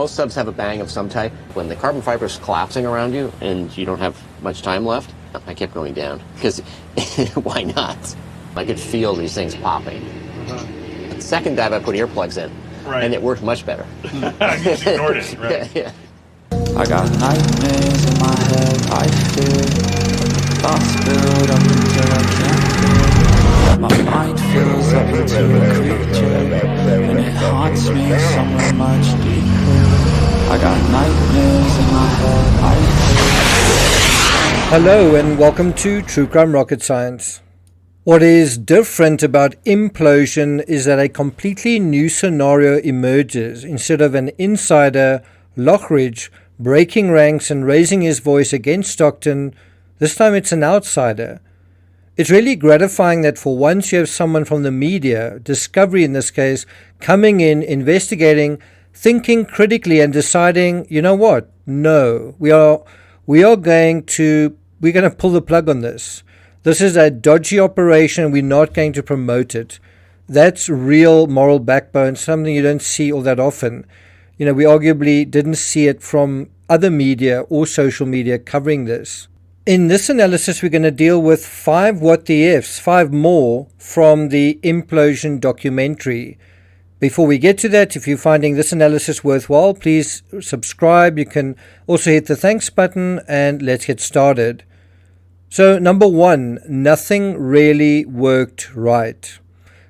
Most subs have a bang of some type. When the carbon fiber is collapsing around you and you don't have much time left, I kept going down because why not? I could feel these things popping. The second dive, I put earplugs in, and it worked much better. You just ignored it, right? Yeah. I got nightmares in my head, I fear thoughts build up until I can't feel. My mind fills up into a creature, and it haunts me somewhere much deeper. I got nightmares in my head, I fear. Hello and welcome to True Crime Rocket Science. What is different about Implosion is that a completely new scenario emerges. Instead of an insider, Lockridge, breaking ranks and raising his voice against Stockton, this time it's an outsider. It's really gratifying that for once you have someone from the media, Discovery in this case, coming in, investigating, thinking critically and deciding, you know what, no, we're going to pull the plug on this. This is a dodgy operation. We're not going to promote it. That's real moral backbone, something you don't see all that often. You know, we arguably didn't see it from other media or social media covering this. In this analysis, we're going to deal with 5 what the ifs, 5 more from the Implosion documentary. Before we get to that, if you're finding this analysis worthwhile, please subscribe. You can also hit the thanks button and let's get started. So, number 1, nothing really worked right.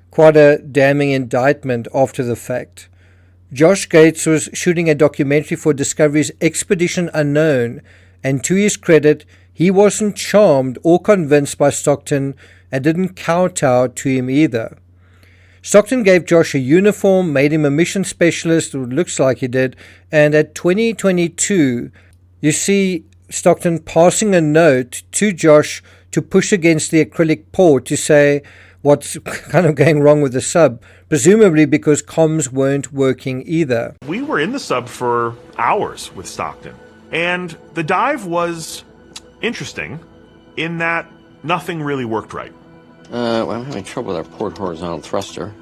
Quite a damning indictment after the fact. Josh Gates was shooting a documentary for Discovery's Expedition Unknown, and to his credit, he wasn't charmed or convinced by Stockton and didn't kowtow to him either. Stockton gave Josh a uniform, made him a mission specialist, or it looks like he did, and at 2022, you see Stockton passing a note to Josh to push against the acrylic port to say what's kind of going wrong with the sub, presumably because comms weren't working either. We were in the sub for hours with Stockton, and the dive was interesting in that nothing really worked right. Well, I'm having trouble with our port horizontal thruster.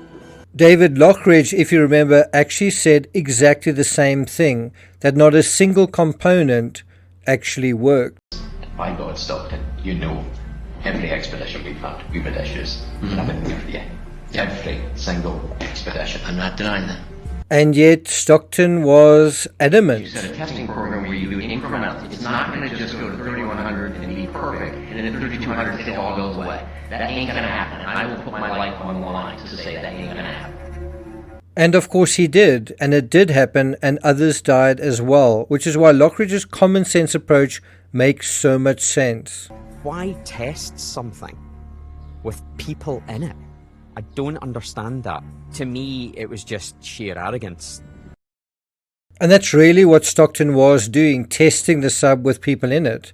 David Lockridge, if you remember, actually said exactly the same thing, that not a single component actually worked. My God, Stockton, you know, every expedition we've had, we've had issues. And I've been there for you. Every single expedition. I'm not denying that. And yet Stockton was adamant. You said a testing program where you do incremental. It's not going to just go to 3100 and be perfect, and then at 3200 it all goes away. That ain't going to happen, and I will put my life on the line to say that ain't going to happen. And of course he did, and it did happen, and others died as well, which is why Lockridge's common sense approach makes so much sense. Why test something with people in it? I don't understand that. To me, it was just sheer arrogance. And that's really what Stockton was doing, testing the sub with people in it.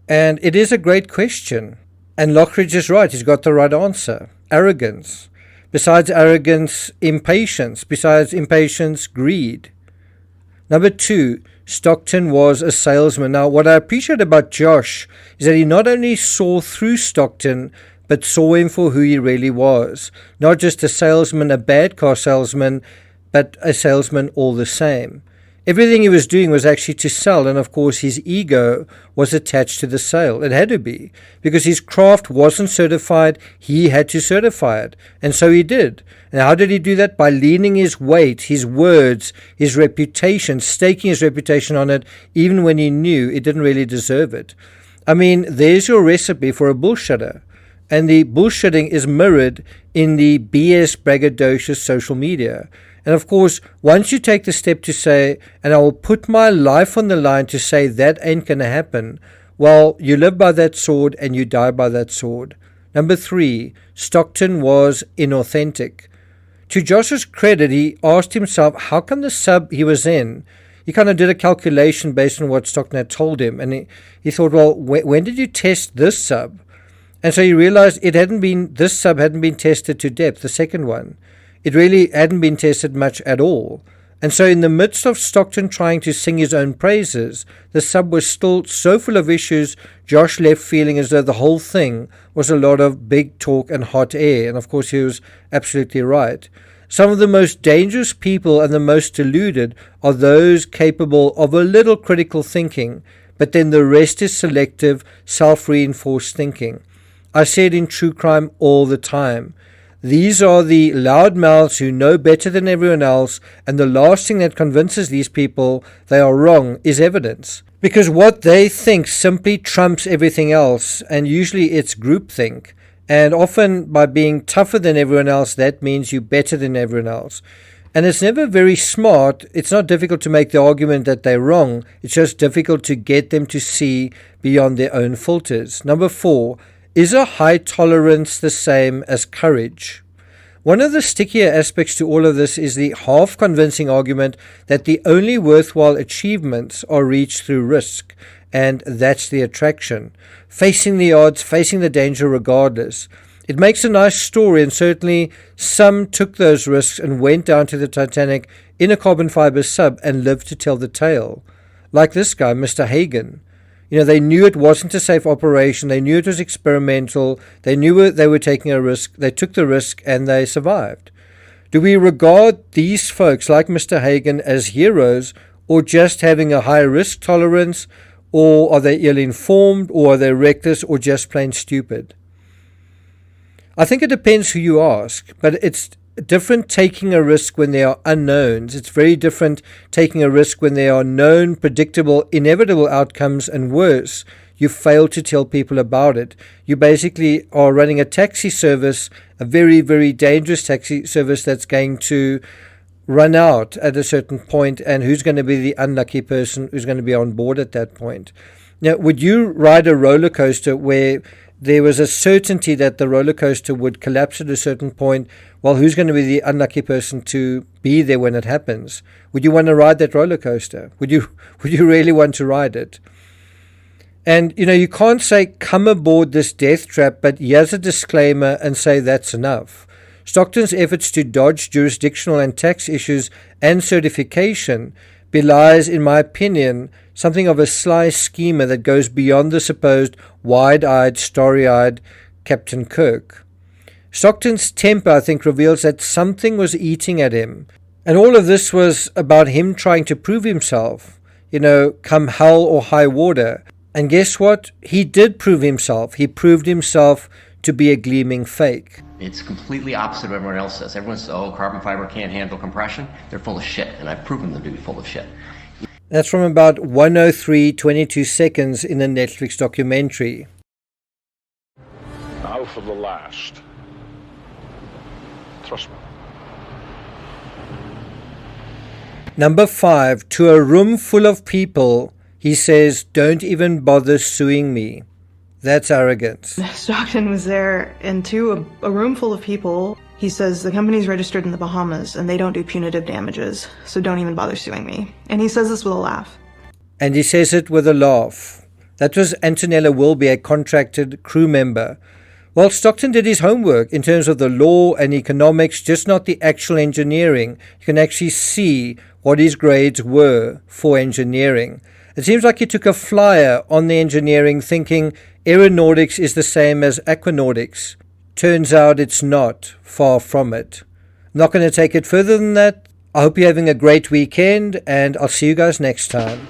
And it is a great question. And Lockridge is right, he's got the right answer. Arrogance. Besides arrogance, impatience. Besides impatience, greed. Number 2, Stockton was a salesman. Now, what I appreciate about Josh is that he not only saw through Stockton, but saw him for who he really was. Not just a salesman, a bad car salesman, but a salesman all the same. Everything he was doing was actually to sell, and of course his ego was attached to the sale. It had to be, because his craft wasn't certified, he had to certify it, and so he did. And how did he do that? By leaning his weight, his words, his reputation, staking his reputation on it, even when he knew it didn't really deserve it. I mean, there's your recipe for a bullshitter. And the bullshitting is mirrored in the BS braggadocious social media. And of course, once you take the step to say, and I will put my life on the line to say that ain't going to happen, well, you live by that sword and you die by that sword. Number 3, Stockton was inauthentic. To Josh's credit, he asked himself, how come the sub he was in, he kind of did a calculation based on what Stockton had told him. And he thought, well, when did you test this sub? And so he realized this sub hadn't been tested to depth, the second one. It really hadn't been tested much at all. And so in the midst of Stockton trying to sing his own praises, the sub was still so full of issues, Josh left feeling as though the whole thing was a lot of big talk and hot air. And of course he was absolutely right. Some of the most dangerous people and the most deluded are those capable of a little critical thinking, but then the rest is selective, self-reinforced thinking. I say it in true crime all the time. These are the loudmouths who know better than everyone else, and the last thing that convinces these people they are wrong is evidence. Because what they think simply trumps everything else, and usually it's groupthink. And often by being tougher than everyone else, that means you're better than everyone else. And it's never very smart. It's not difficult to make the argument that they're wrong. It's just difficult to get them to see beyond their own filters. Number 4, is a high tolerance the same as courage? One of the stickier aspects to all of this is the half-convincing argument that the only worthwhile achievements are reached through risk, and that's the attraction. Facing the odds, facing the danger regardless. It makes a nice story, and certainly some took those risks and went down to the Titanic in a carbon fiber sub and lived to tell the tale. Like this guy, Mr. Hagen. You know, they knew it wasn't a safe operation. They knew it was experimental. They knew they were taking a risk. They took the risk and they survived. Do we regard these folks like Mr. Hagen as heroes, or just having a high risk tolerance, or are they ill-informed, or are they reckless, or just plain stupid? I think it depends who you ask, but it's different taking a risk when there are unknowns. It's very different taking a risk when there are known, predictable, inevitable outcomes, and worse, you fail to tell people about it. You basically are running a taxi service, a very, very dangerous taxi service that's going to run out at a certain point, and who's going to be the unlucky person who's going to be on board at that point. Now, would you ride a roller coaster where there was a certainty that the roller coaster would collapse at a certain point? Well, who's going to be the unlucky person to be there when it happens? Would you want to ride that roller coaster? Would you really want to ride it? And, you know, you can't say, come aboard this death trap, but here's a disclaimer and say that's enough. Stockton's efforts to dodge jurisdictional and tax issues and certification belies, in my opinion, something of a sly schemer that goes beyond the supposed wide-eyed, starry-eyed Captain Kirk. Stockton's temper, I think, reveals that something was eating at him. And all of this was about him trying to prove himself, you know, come hell or high water. And guess what? He did prove himself. He proved himself to be a gleaming fake. It's completely opposite of what everyone else says. Everyone says, oh, carbon fiber can't handle compression. They're full of shit, and I've proven them to be full of shit. That's from about 1:03:22 seconds in a Netflix documentary. Now for the last. Trust me. Number 5, to a room full of people, he says, don't even bother suing me. That's arrogance. Stockton was there, and to a room full of people, he says, the company's registered in the Bahamas, and they don't do punitive damages, so don't even bother suing me. And he says this with a laugh. And he says it with a laugh. That was Antonella Wilby, a contracted crew member. Well, Stockton did his homework in terms of the law and economics, just not the actual engineering. You can actually see what his grades were for engineering. It seems like he took a flyer on the engineering thinking aeronautics is the same as aquanautics. Turns out it's not, far from it. I'm not going to take it further than that. I hope you're having a great weekend, and I'll see you guys next time.